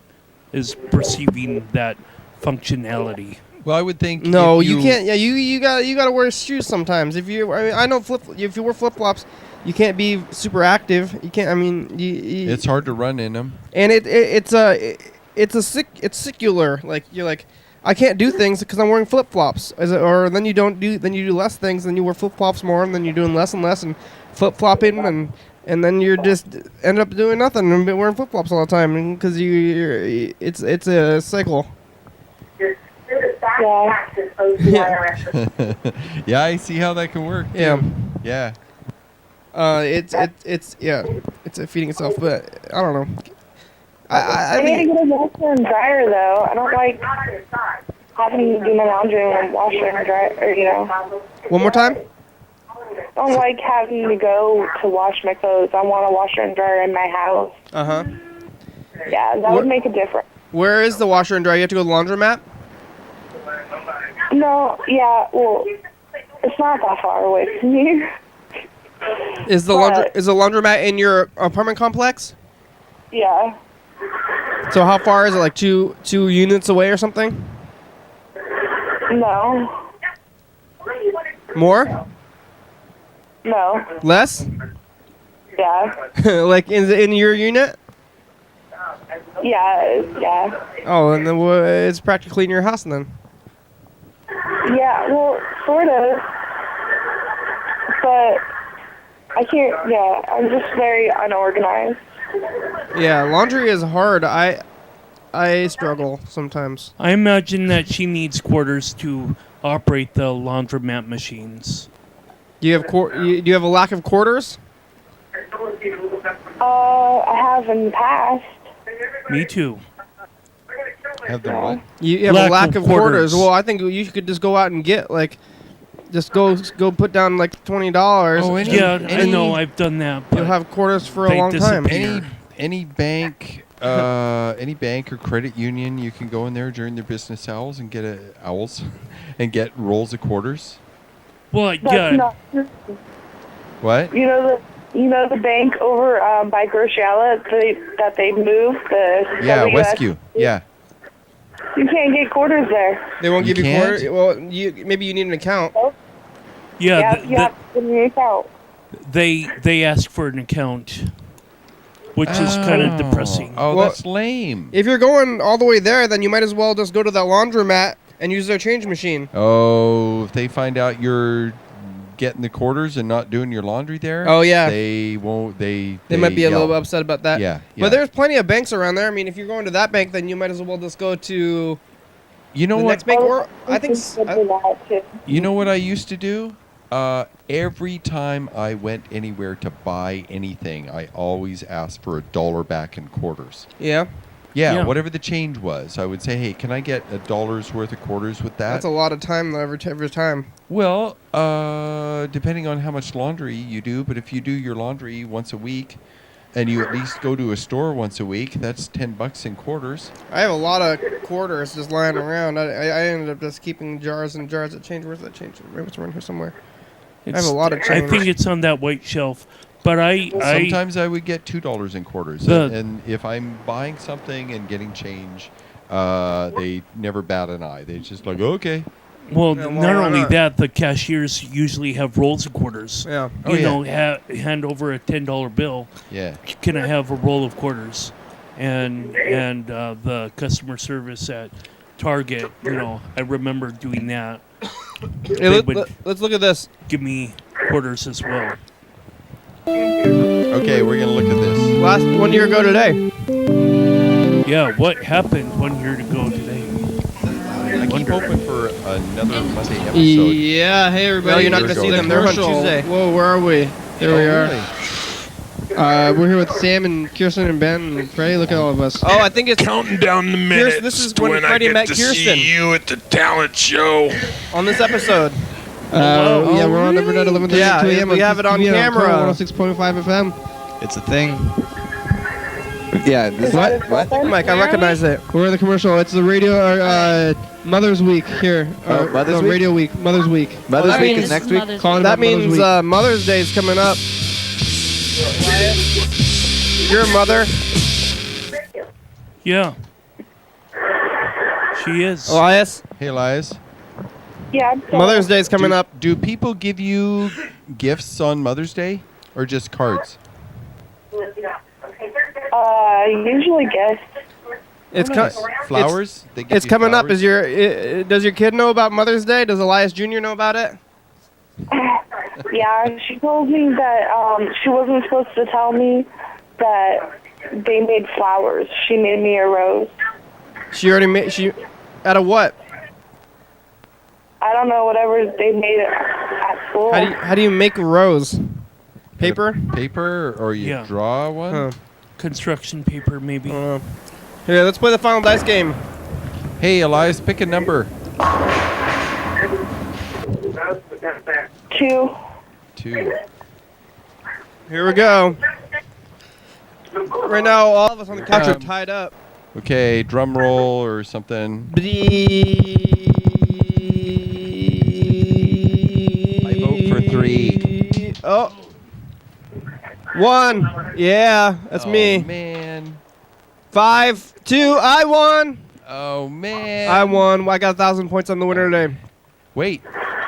is perceiving that functionality. Well, I would think. No, you can't. Yeah, you gotta wear shoes sometimes. If you wear flip flops, you can't be super active. You can't. I mean, it's hard to run in them. And it's secular. Like you're like, I can't do things because I'm wearing flip flops. Or then you do less things. Then you wear flip flops more, and then you're doing less and less and flip flopping and then you're just end up doing nothing and wearing flip flops all the time because it's a cycle. Yeah, I see how that can work. Yeah. Yeah. It's feeding itself, but I don't know. I need to get a washer and dryer though. I don't like having to do my laundry and washer and dryer. One more time? I don't like having to go to wash my clothes. I want a washer and dryer in my house. Uh-huh. Yeah, that would make a difference. Where is the washer and dryer? You have to go to the laundromat? No, yeah, well, it's not that far away from here. Is the laundromat in your apartment complex? Yeah. So how far is it? Like two units away or something? No. More? No. Less? Yeah. Like in your unit? Yeah. Oh, and then it's practically in your house then. Yeah, well, sort of. But I can't, I'm just very unorganized. Yeah, laundry is hard. I struggle sometimes. I imagine that she needs quarters to operate the laundromat machines. Do you have do you have a lack of quarters? I have in the past. Me too. Have the what? You have a lack of quarters. Well, I think you could just go out and get just go put down like $20. Oh, I know. I've done that. You'll have quarters for a long time. Any bank, any bank or credit union, you can go in there during their business hours and get and get rolls of quarters. Well, That's not true. What? You know the bank over by Grocery Outlet that they moved the Westview. Yeah. You can't get quarters there. They won't give you can't? quarters. Well, maybe you need an account. Yeah, you have to get an account. They ask for an account, which is kind of depressing. Oh, Well, that's lame. If you're going all the way there, then you might as well just go to that laundromat and use their change machine. Oh, if they find out you're getting the quarters and not doing your laundry there, Oh, yeah. they won't. They might be a yell. little upset about that. Yeah. But there's plenty of banks around there. I mean, if you're going to that bank, then you might as well just go to You know the what? next bank. Or I think You know what I used to do? Every time I went anywhere to buy anything, I always asked for $1 back in quarters. Yeah. Yeah, whatever the change was, I would say, "Hey, can I get $1 worth of quarters with that?" That's a lot of time though, every time. Well, depending on how much laundry you do, but if you do your laundry once a week, and you at least go to a store once a week, that's $10 in quarters. I have a lot of quarters just lying around. I ended up just keeping jars and jars of change. Where's that change? Maybe it's around here somewhere. I have a lot of change. I think it's on that white shelf. But sometimes I would get $2 in quarters, and if I'm buying something and getting change, they never bat an eye. They just like, okay. Well, not only that, the cashiers usually have rolls of quarters. Yeah. Hand over a $10 bill. Yeah. Can I have a roll of quarters? And the customer service at Target, I remember doing that. Hey, let's look at this. Give me quarters as well. Okay, we're gonna look at this. Last 1 year ago today. Yeah, what happened 1 year ago today? I keep hoping for another Monday episode. Yeah, hey everybody. No, you're not going to see them. They're on Tuesday. Whoa, where are we? There we are. We're here with Sam and Kirsten and Ben and Freddie. Look at all of us. Oh, I think it's counting down the minutes. This is when Freddie met Kirsten. See you at the talent show On this episode. Yeah, we're on every night 11:30 Yeah, 2 a.m. we have it on camera. 106.5 FM. It's a thing. Yeah. What? Mike, I recognize it. We're in the commercial. It's the radio Mother's Week here. Mother's Week? Radio Week. Mother's Week. Mother's Week is next week. That means Mother's Day is coming up. Your mother. Yeah. She is. Elias. Hey, Elias. Yeah. Mother's Day is coming up. Do people give you gifts on Mother's Day or just cards? Usually gifts. It's flowers. It's coming up. Does your kid know about Mother's Day? Does Elias Jr. know about it? Yeah, she told me that she wasn't supposed to tell me that they made flowers. She made me a rose. She already made out of what? I don't know, whatever they made it at school. How do you make a rose? Paper? Paper, or you draw one? Huh. construction paper, maybe. Here, let's play the final dice game. Hey, Elias, pick a number. 2. 2. Here we go. Right now, all of us on the couch are tied up. Okay, drum roll or something. I vote for 3. Oh. 1. Yeah, that's me. Man. 5, 2. I won. Oh, man. I won. I got 1,000 points on the winner today. Wait,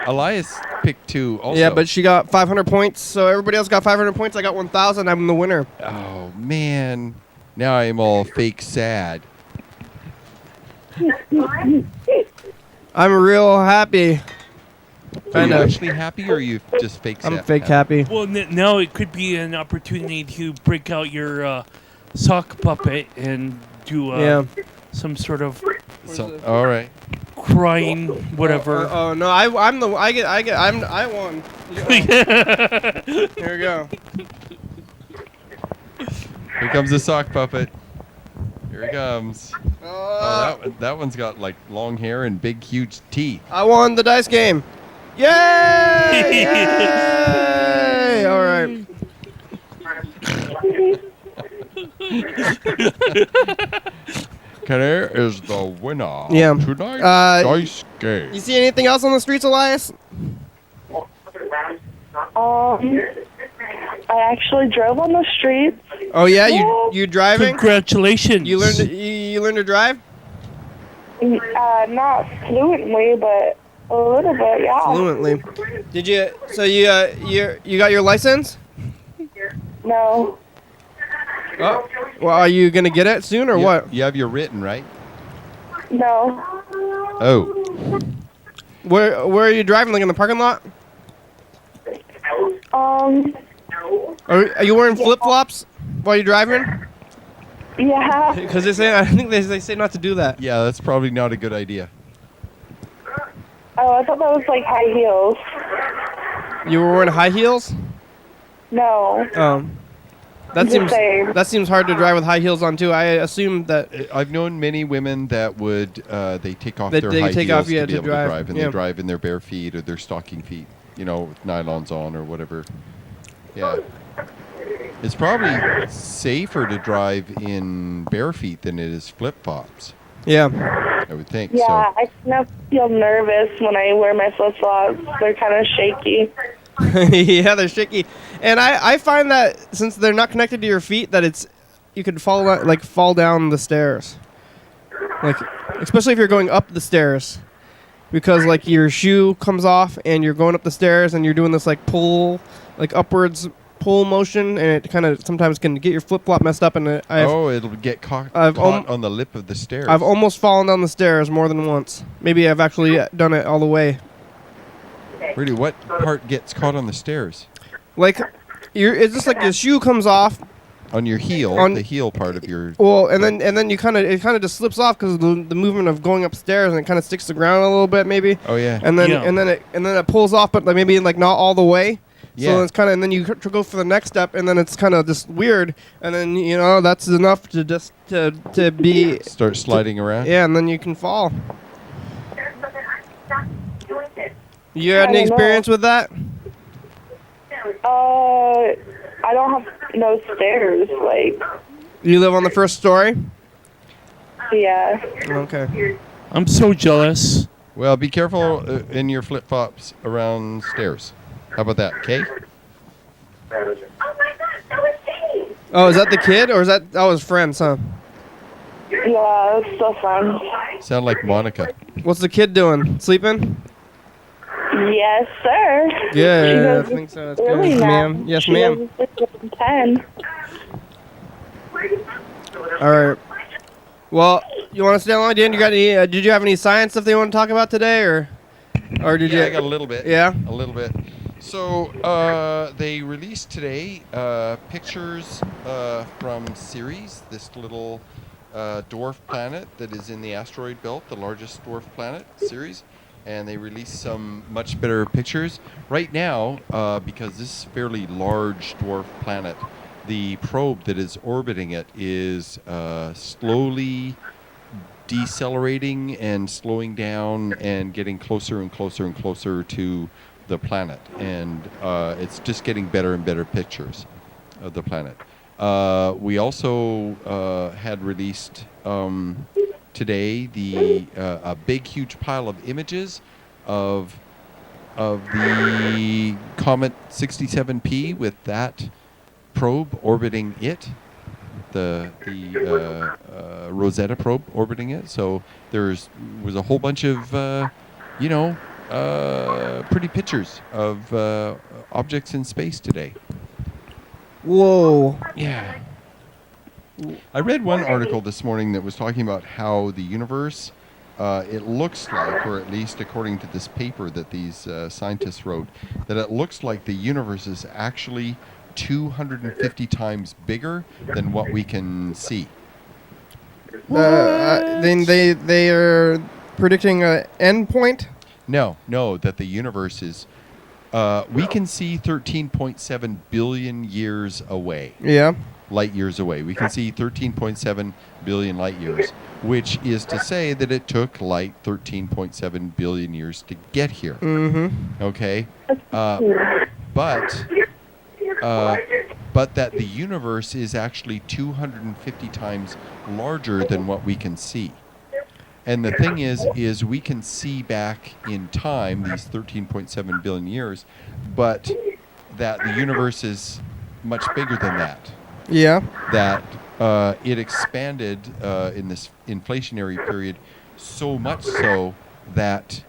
Elias picked 2 also. Yeah, but she got 500 points. So everybody else got 500 points. I got 1,000. I'm the winner. Oh, man. Now I'm all fake sad. I'm real happy. Are you actually happy, or are you just fake sad? I'm fake happy. Well, now it could be an opportunity to break out your sock puppet and do some sort of all right, crying, whatever. Oh no, I won. Here we go. Here comes the sock puppet. Here he comes. That one's got like long hair and big, huge teeth. I won the dice game. Yay! Yay! All right. Claire is the winner. Yeah. Tonight's dice game. You see anything else on the streets, Elias? I actually drove on the streets. Oh yeah, you driving? Congratulations. You learned to drive? Not fluently, but a little bit, yeah. Fluently. Did you? So you got your license? No. Oh. Well, are you gonna get it soon or what? You have your written, right? No. Oh. Where are you driving? Like in the parking lot? Are you wearing flip flops while you're driving? Yeah. Because I think they say not to do that. Yeah, that's probably not a good idea. Oh, I thought that was like high heels. You were wearing high heels? No. That seems hard to drive with high heels on too. I assume that I've known many women that would they take off their high heels to be able to drive, and they drive in their bare feet or their stocking feet, with nylons on or whatever. Yeah. It's probably safer to drive in bare feet than it is flip-flops. Yeah. I would think. Yeah, so. I kind of feel nervous when I wear my flip-flops. They're kind of shaky. Yeah, they're shaky. And I find that since they're not connected to your feet, that you could fall down the stairs. Like, especially if you're going up the stairs. Because like your shoe comes off and you're going up the stairs and you're doing this like pull, like upwards pull motion, and it kind of sometimes can get your flip-flop messed up. And it'll get caught on the lip of the stairs. I've almost fallen down the stairs more than once. Maybe I've actually done it all the way. Really, what part gets caught on the stairs? Like, it's just like your shoe comes off. On your heel, the heel part of your. Well, and then it kind of just slips off because of the movement of going upstairs, and it kind of sticks to the ground a little bit, maybe. Oh yeah. And then it pulls off, but like maybe like not all the way. Yeah. So it's kind of, and then you go for the next step, and then it's kind of just weird, and then that's enough to just to be start sliding around. Yeah, and then you can fall. You had any experience with that? I don't have no stairs. Like. You live on the first story? Yeah. Okay. I'm so jealous. Well, be careful in your flip-flops around stairs. How about that, okay? Oh, is that the kid, or is that his friends, huh? Yeah, it's still fun. Sound like Monica. What's the kid doing? Sleeping? Yes, sir. Yeah, I think so. That's really good, now. ma'am. Yes, ma'am. 10. All right. Well, you want to stay on? Dan, you got any? Did you have any science stuff that you want to talk about today, or did you? I got a little bit. Yeah. A little bit. So they released today pictures from Ceres, this little dwarf planet that is in the asteroid belt, the largest dwarf planet, Ceres. And they released some much better pictures. Right now, because this is a fairly large dwarf planet, the probe that is orbiting it is slowly decelerating and slowing down and getting closer and closer and closer to the planet. And it's just getting better and better pictures of the planet. We also had released today a big, huge pile of images of the Comet 67P with that probe orbiting it, the Rosetta probe orbiting it. So was a whole bunch of pretty pictures of objects in space today. Whoa. Yeah. I read one article this morning that was talking about how the universe, it looks like, or at least according to this paper that these scientists wrote, that it looks like the universe is actually 250 times bigger than what we can see. Then they are predicting an end point? No, that the universe is... we can see 13.7 billion years away. Yeah. Light years away. We can see 13.7 billion light years, which is to say that it took light 13.7 billion years to get here. Mm-hmm. Okay? But that the universe is actually 250 times larger than what we can see. And the thing is we can see back in time, these 13.7 billion years, but that the universe is much bigger than that. Yeah. That it expanded in this inflationary period so much so that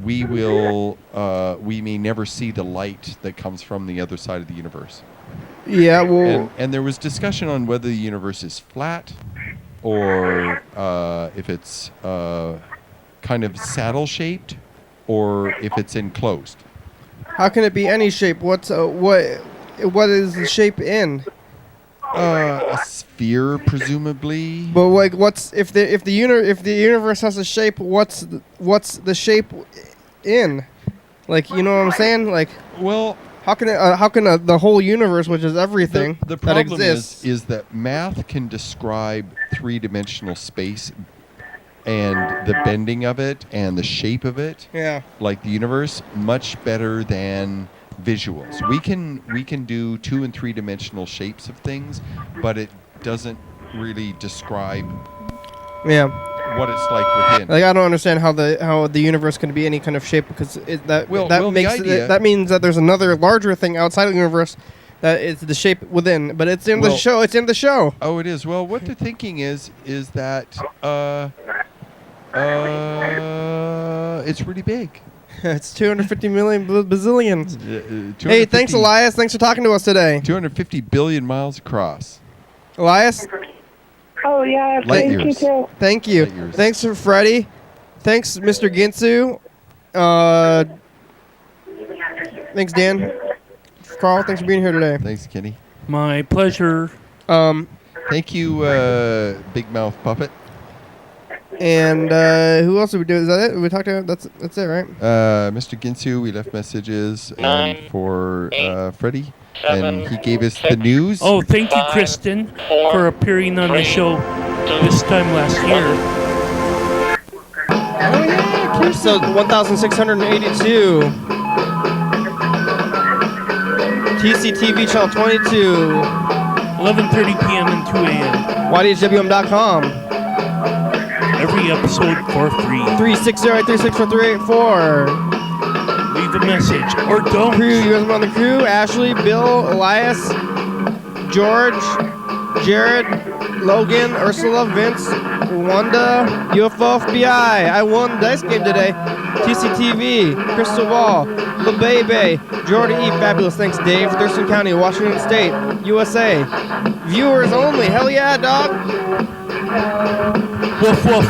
we may never see the light that comes from the other side of the universe. Yeah, well... And there was discussion on whether the universe is flat or if it's kind of saddle-shaped or if it's enclosed. How can it be any shape? What is the shape in? A sphere, presumably. But like, what's if the universe has a shape? What's the shape in? Like, you know what I'm saying? Like, well, how can the whole universe, which is everything the that problem exists, is that math can describe three-dimensional space and the bending of it and the shape of it, like the universe, much better than visuals. We can do 2- and 3-dimensional shapes of things, but it doesn't really describe what it's like within. Like, I don't understand how the universe can be any kind of shape, because that means that there's another larger thing outside of the universe that is the shape within, but it's in the show. It's in the show. Oh, it is. Well, what they're thinking is that it's really big. It's 250 million bazillions. Hey, thanks, Elias. Thanks for talking to us today. 250 billion miles across. Elias? Oh, yeah. Light Thank you, years. too. Thank you. Thanks for Freddie. Thanks, Mr. Ginsu. Thanks, Dan. Carl, thanks for being here today. Thanks, Kenny. My pleasure. Thank you, Big Mouth Puppet. And who else did we do? Is that it? We talked to that's it, right? Mr. Ginsu, we left messages for Freddie, and he gave us the news. Oh, thank you, Kristen, for appearing on the show this time last year. Oh yeah, episode 1682. TCTV channel 22. 11:30 p.m. and 2 a.m. YDHWM.com. Every episode for free. 360-836-4384. Leave a message or don't. Crew, you guys on the crew: Ashley, Bill, Elias, George, Jared, Logan, Ursula, Vince, Wanda, UFO FBI. I won the dice game today. TCTV, Crystal Ball, The Baby, Jordan E. Fabulous. Thanks, Dave. Thurston County, Washington State, USA. Viewers only. Hell yeah, dog. Woof woof.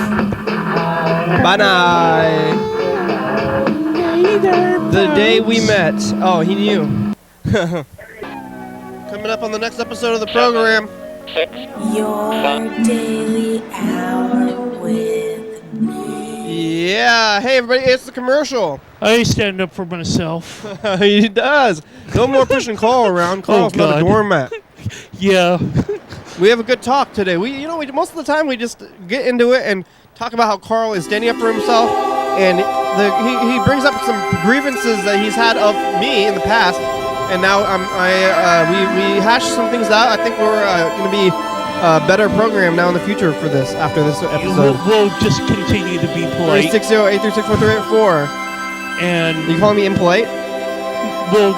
Bye night. The day we met. Oh, he knew. Coming up on the next episode of the program. Your daily hour with me. Yeah. Hey, everybody. It's the commercial. I stand up for myself. He does. No more pushing Carl around. Carl's not a doormat. Yeah. We have a good talk today. We most of the time we just get into it and talk about how Carl is standing up for himself, and he brings up some grievances that he's had of me in the past, and now we hash some things out. I think we're going to be a better program now in the future for this after this episode. We'll just continue to be polite. 360-836-4384. And you calling me impolite? We'll